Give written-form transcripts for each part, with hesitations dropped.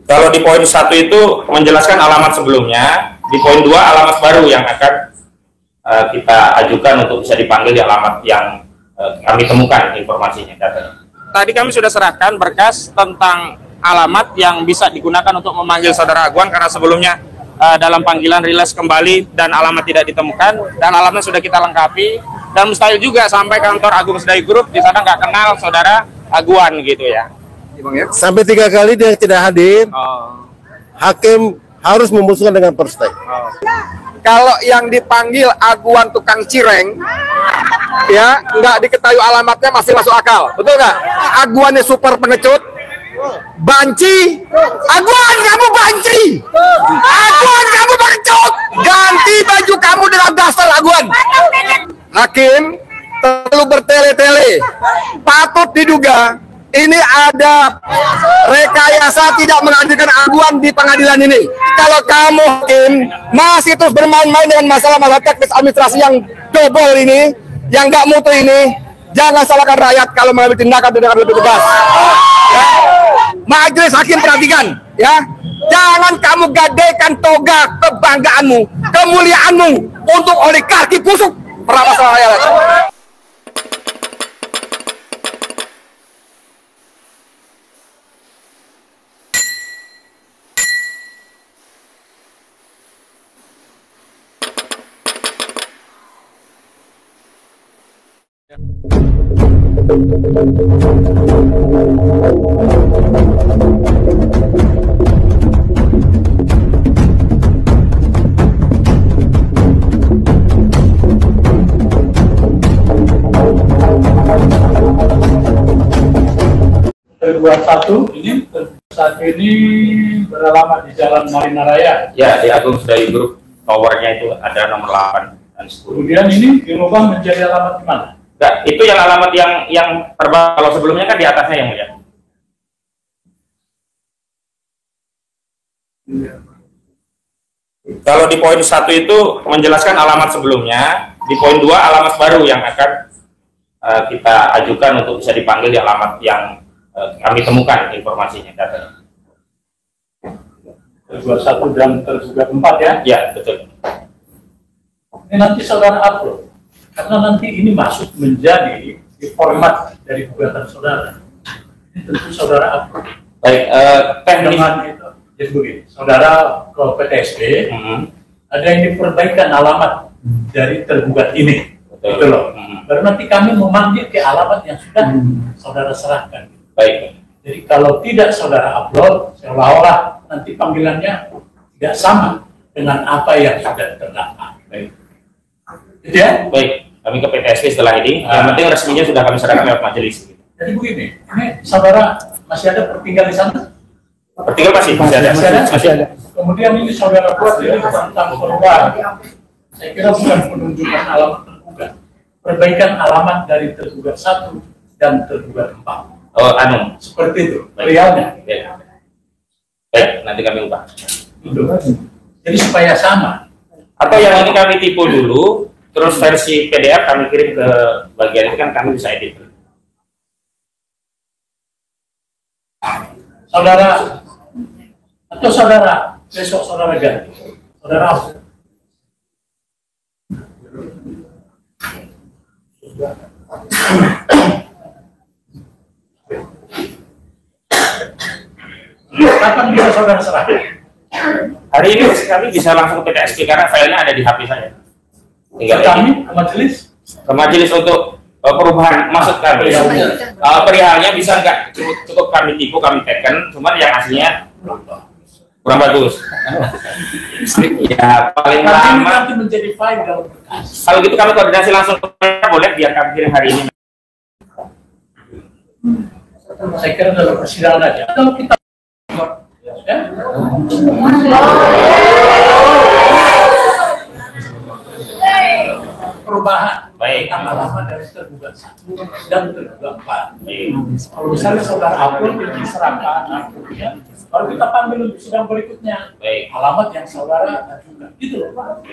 Kalau di poin 1 itu menjelaskan alamat sebelumnya, di poin 2 alamat baru yang akan kita ajukan untuk bisa dipanggil di alamat yang kami temukan informasinya. Tadi kami sudah serahkan berkas tentang alamat yang bisa digunakan untuk memanggil saudara Aguan, karena sebelumnya dalam panggilan rilis kembali dan alamat tidak ditemukan, dan alamatnya sudah kita lengkapi, dan mustahil juga sampai kantor Agung Sedai Group di sana nggak kenal saudara Aguan gitu ya. Sampai 3 kali dia tidak hadir, hakim harus memutuskan dengan first strike. Kalau yang dipanggil Aguan tukang cireng, ya nggak diketahui alamatnya masih masuk akal, betul nggak? Aguannya super pengecut, banci, Aguan kamu banci, Aguan kamu pengecut, ganti baju kamu dengan dasar Aguan. Hakim terlalu bertele-tele, patut diduga ini ada rekayasa tidak menghadirkan Aguan di pengadilan ini. Kalau kamu hakim masih terus bermain-main dengan masalah-masalah teknis administrasi yang double ini, yang nggak mutu ini, jangan salahkan rakyat kalau mengambil tindakan lebih tegas. Ya. Majelis hakim perhatikan, ya, jangan kamu gadaikan toga kebanggaanmu, kemuliaanmu untuk oligarki busuk merampas rakyat. Satu ini saat ini beralamat di Jalan Marina Raya. Ya, di Agung Sedai Group, towernya itu ada nomor 8 dan 10. Kemudian ini dirubah menjadi alamat di mana? Enggak, itu yang alamat yang terbang. Kalau sebelumnya kan di atasnya yang mulia. Kalau di poin 1 itu menjelaskan alamat sebelumnya, di poin 2 alamat baru yang akan kita ajukan untuk bisa dipanggil di alamat yang kami temukan informasinya. Terduga 1 dan terduga 4 ya? Ya, betul. Ini nanti saudara upload, karena nanti ini masuk menjadi di format dari gugatan saudara. Ini tentu saudara upload. Baik, teknis. Itu. Jadi begini, saudara ke PTSP, ada yang diperbaikan alamat dari tergugat ini. Betul loh. Baru nanti kami memanggil ke alamat yang sudah saudara serahkan. Baik. Jadi kalau tidak saudara upload, seolah-olah nanti panggilannya tidak sama dengan apa yang sudah terdaftar. Baik. Gitu ya? Baik, kami ke PTSP setelah ini. Yang penting resminya sudah kami serahkan lewat majelis. Jadi begini, ini saudara masih ada tertinggal di sana? Tertinggal masih ada. Masih ada. Kemudian ini saudara buat ini tentang perubahan. Saya kira bukan penunjukan alamat tergugat, perbaikan alamat dari tergugat 1 dan tergugat 4. Oh, seperti itu, realnya. Baik, nanti kami ubah. Jadi supaya sama. Atau yang ini kami tipu dulu, terus versi PDF kami kirim ke bagian itu, kan kami bisa edit. Saudara, atau saudara, besok saudara ganti. Saudara, kapan bisa saudara serahkan? Hari ini kami bisa langsung ke PTSP karena filenya ada di HP saya. Tinggal kami ke majelis? Ke majelis untuk perubahan maksud kami. Perihalnya bisa nggak cukup kami tipu, kami teken, cuman yang aslinya kurang bagus. Ya paling lama nanti menjadi file dalam berkas. Kalau gitu kami koordinasi langsung, boleh biar kami kirim hari ini. Saya kira dalam persidangan aja. Kalau kita ya? Perubahan baik lama dari tergugat 1 dan tergugat 4. Kalau misalnya saudara upload yang diserahkan ya, baru kita panggil untuk sidang berikutnya. Baik. Alamat yang saudara ajukan. Gitu loh Pak.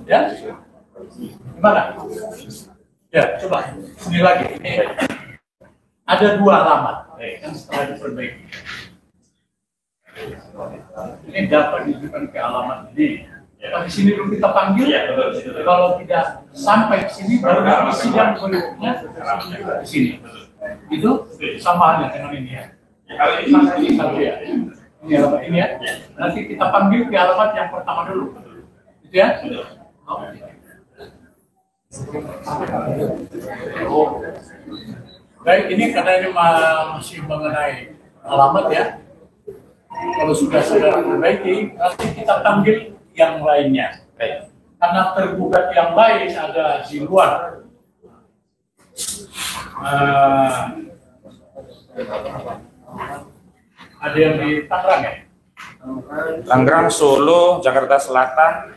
Ya? Gimana? Ya, coba sini lagi. Ini ada 2 alamat yang setelah diperbaiki. Ini dapat ditujukan ke alamat ini. Tapi sini dulu kita panggil. Kalau tidak sampai ke sini, baru di sidang berikutnya di sini. Itu sama halnya dengan ini ya. Kalau ini satu ya. Ini alamat ini ya. Nanti kita panggil ke alamat yang pertama dulu. Gitu ya. Baik, ini karena ini masih mengenai alamat ya. Kalau sudah saudara perbaiki, nanti kita panggil yang lainnya. Karena tergugat yang lain ada di luar. Ada yang di Tangerang ya? Tangerang, Solo, Jakarta Selatan.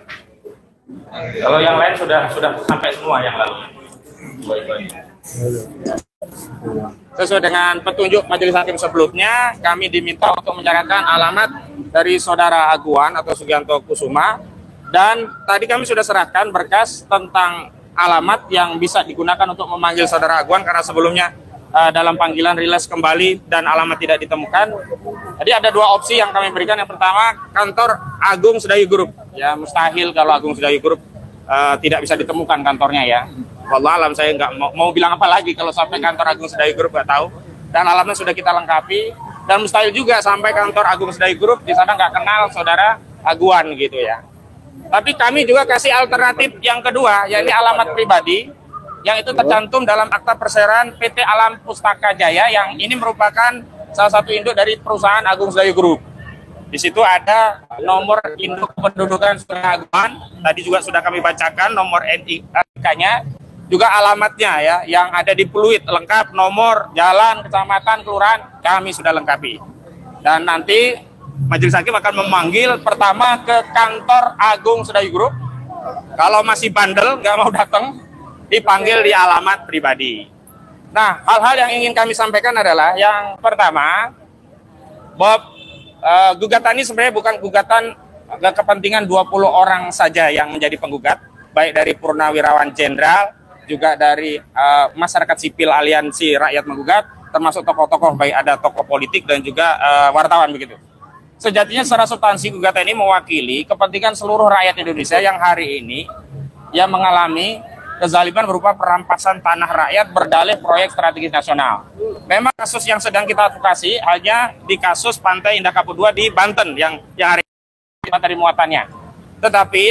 Kalau yang lain sudah sampai semua yang lalu. Sesuai dengan petunjuk majelis hakim sebelumnya, kami diminta untuk menyerahkan alamat dari saudara Aguan atau Sugianto Kusuma, dan tadi kami sudah serahkan berkas tentang alamat yang bisa digunakan untuk memanggil saudara Aguan karena sebelumnya dalam panggilan rilis kembali dan alamat tidak ditemukan. Jadi ada dua opsi yang kami berikan. Yang pertama, kantor Agung Sedayu Group. Ya, mustahil kalau Agung Sedayu Group tidak bisa ditemukan kantornya ya. Wallahualam, saya nggak mau bilang apa lagi kalau sampai kantor Agung Sedayu Group, nggak tahu. Dan alamatnya sudah kita lengkapi. Dan mustahil juga sampai kantor Agung Sedayu Group di sana nggak kenal saudara Aguan gitu ya. Tapi kami juga kasih alternatif yang kedua, yaitu alamat pribadi yang itu tercantum dalam akta perseroan PT Alam Pustaka Jaya, yang ini merupakan salah satu induk dari perusahaan Agung Sedayu Group. Di situ ada nomor induk kependudukan saudara Aguan, tadi juga sudah kami bacakan nomor NIK-nya, juga alamatnya ya, yang ada di Pluit, lengkap nomor, jalan, kecamatan, kelurahan, kami sudah lengkapi. Dan nanti majelis hakim akan memanggil pertama ke kantor Agung Sedayu Group. Kalau masih bandel, nggak mau datang, dipanggil di alamat pribadi. Nah, hal-hal yang ingin kami sampaikan adalah yang pertama, bahwa gugatan ini sebenarnya bukan gugatan kepentingan 20 orang saja yang menjadi penggugat, baik dari purnawirawan jenderal, juga dari masyarakat sipil aliansi rakyat menggugat, termasuk tokoh-tokoh, baik ada tokoh politik dan juga wartawan begitu. Sejatinya secara substansi gugatan ini mewakili kepentingan seluruh rakyat Indonesia yang hari ini yang mengalami kezaliman berupa perampasan tanah rakyat berdalih proyek strategis nasional. Memang kasus yang sedang kita advokasi hanya di kasus Pantai Indah Kapuk 2 di Banten yang hari ini kita dari muatannya. Tetapi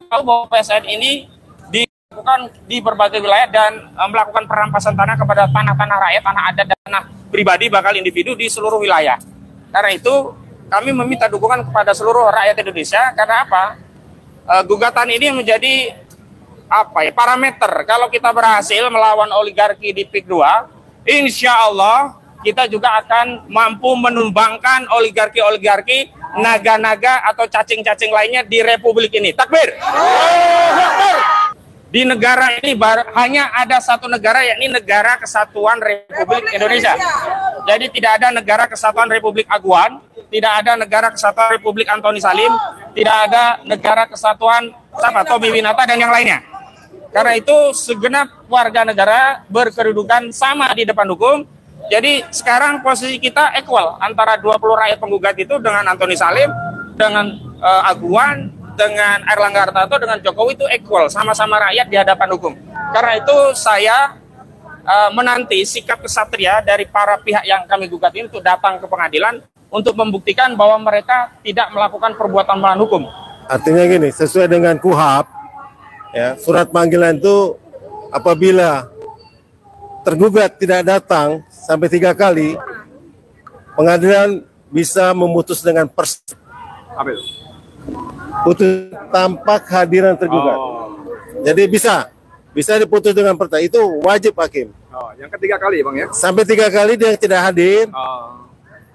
tahu bahwa PSN ini dilakukan di berbagai wilayah dan melakukan perampasan tanah kepada tanah-tanah rakyat, tanah adat dan tanah pribadi bakal individu di seluruh wilayah. Karena itu kami meminta dukungan kepada seluruh rakyat Indonesia. Karena apa? Gugatan ini menjadi parameter. Kalau kita berhasil melawan oligarki di PIK 2, insya Allah kita juga akan mampu menumbangkan oligarki-oligarki, naga-naga atau cacing-cacing lainnya di republik ini. Takbir! Di negara ini hanya ada satu negara, yakni Negara Kesatuan Republik Indonesia. Jadi tidak ada Negara Kesatuan Republik Aguan, tidak ada Negara Kesatuan Republik Antoni Salim, tidak ada Negara Kesatuan Tommy Winata dan yang lainnya. Karena itu segenap warga negara berkedudukan sama di depan hukum. Jadi sekarang posisi kita equal antara 20 rakyat penggugat itu dengan Antoni Salim, dengan Aguan, dengan Airlangga Hartarto, dengan Jokowi itu equal, sama-sama rakyat di hadapan hukum. Karena itu saya menanti sikap kesatria dari para pihak yang kami gugat ini untuk datang ke pengadilan untuk membuktikan bahwa mereka tidak melakukan perbuatan melawan hukum. Artinya gini, sesuai dengan KUHAP, ya, surat panggilan itu apabila tergugat tidak datang sampai 3 kali, pengadilan bisa memutus dengan putus tanpa kehadiran tergugat. Jadi bisa diputus dengan itu wajib hakim. Yang ketiga kali bang ya? Sampai 3 kali dia tidak hadir,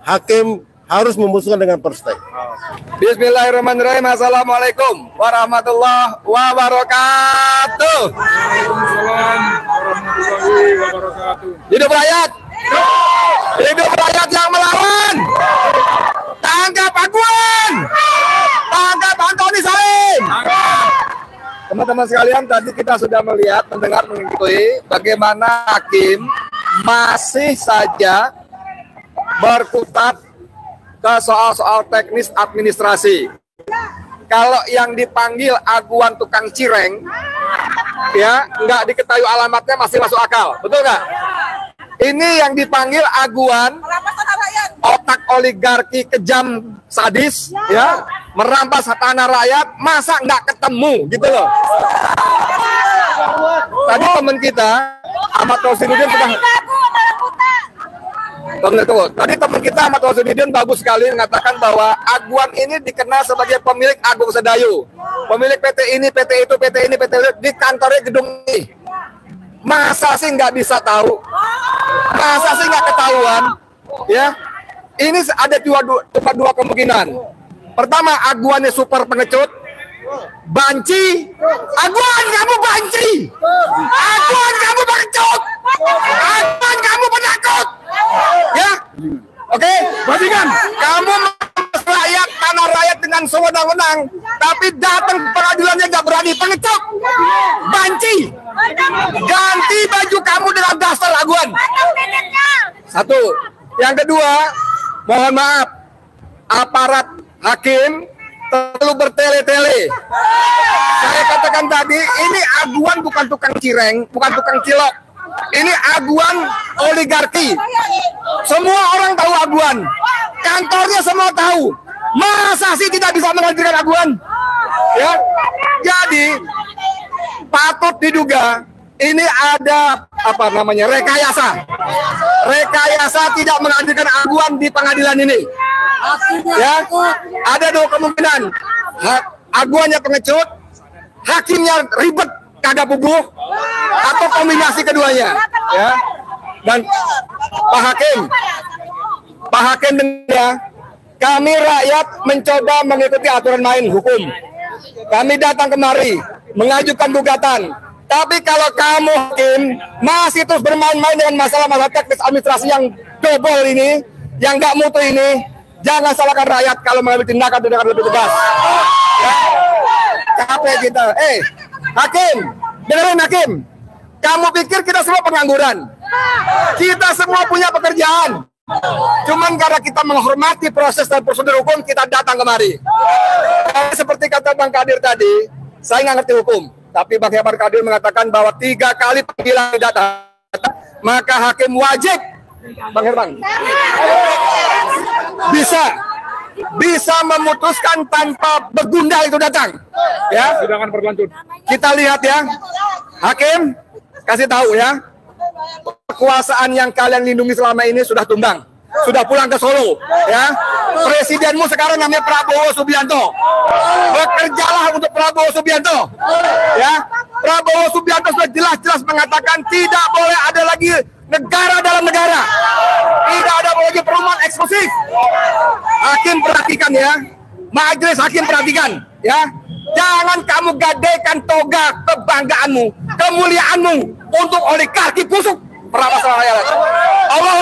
hakim harus memutuskan dengan perstay. Bismillahirrahmanirrahim. Assalamualaikum warahmatullahi wabarakatuh. Hidup rakyat! Hidup rakyat yang melawan! Tangkap Aguan! Tangkap Antoni Salim! Teman-teman sekalian, tadi kita sudah melihat, mendengar, mengikuti bagaimana hakim masih saja berkutat ke soal-soal teknis administrasi. Kalau yang dipanggil aguan tukang cireng, ya nggak diketahui alamatnya masih masuk akal, betul nggak? Ini yang dipanggil aguan otak oligarki kejam sadis, ya merampas tanah rakyat, masa nggak ketemu gitu loh. Tadi teman kita Ahmad Rosidudin sudah Tadi teman kita Ahmad Rosidudin bagus sekali mengatakan bahwa aguan ini dikenal sebagai pemilik Agung Sedayu, pemilik PT ini, PT itu, PT ini, PT itu, di kantornya gedung ini. Masa sih nggak bisa tahu? Masa sih nggak ketahuan? Ya, ini ada dua kemungkinan. Pertama, aguannya super pengecut, banci. Aguan kamu banci, aguan kamu pengecut, aguan kamu penakut. Ya, oke, bajingan, kamu rakyat tanah rakyat dengan sewenang-wenang, tapi datang ke pengadilannya nggak berani, pengecut, banci. Ganti baju kamu dengan dasar aguan. Satu. Yang kedua, mohon maaf, aparat hakim terlalu bertele-tele. Saya katakan tadi, ini aguan bukan tukang cireng, bukan tukang cilok. Ini aguan oligarki. Semua orang tahu aguan. Kantornya semua tahu. Masa sih tidak bisa menghadirkan aguan? Ya. Jadi patut diduga ini ada rekayasa. Rekayasa tidak menghadirkan aguan di pengadilan ini. Ya, ada dua kemungkinan. Aguannya pengecut, hakimnya ribet kagak bubuh, atau kombinasi keduanya. Ya. Dan Pak Hakim dengar, kami rakyat mencoba mengikuti aturan main hukum. Kami datang kemari mengajukan gugatan. Tapi kalau kamu hakim masih terus bermain-main dengan masalah-masalah teknis administrasi yang double ini, yang nggak mutu ini, jangan salahkan rakyat kalau mengambil tindakan lebih tegas. Ya. Capek kita. Hakim, dengerin hakim. Kamu pikir kita semua pengangguran? Kita semua punya pekerjaan. Cuman karena kita menghormati proses dan prosedur hukum, kita datang kemari. Seperti kata Bang Kadir tadi, saya nggak ngerti hukum. Tapi Bang Hebar Kadir mengatakan bahwa 3 kali panggilan datang, maka hakim wajib, Bang Herman, bisa memutuskan tanpa begundal itu datang. Ya, sidangan berlanjut. Kita lihat ya, hakim kasih tahu ya, kekuasaan yang kalian lindungi selama ini sudah tumbang, sudah pulang ke Solo. Ya, presidenmu sekarang namanya Prabowo Subianto. Bekerjalah untuk Prabowo Subianto. Ya, Prabowo Subianto sudah jelas-jelas mengatakan tidak boleh ada lagi negara dalam negara. Tidak ada lagi perumahan eksklusif. Hakim perhatikan ya, majelis hakim perhatikan ya. Jangan kamu gadaikan toga kebanggaanmu, kemuliaanmu untuk oligarki busuk merampas rakyat. Allah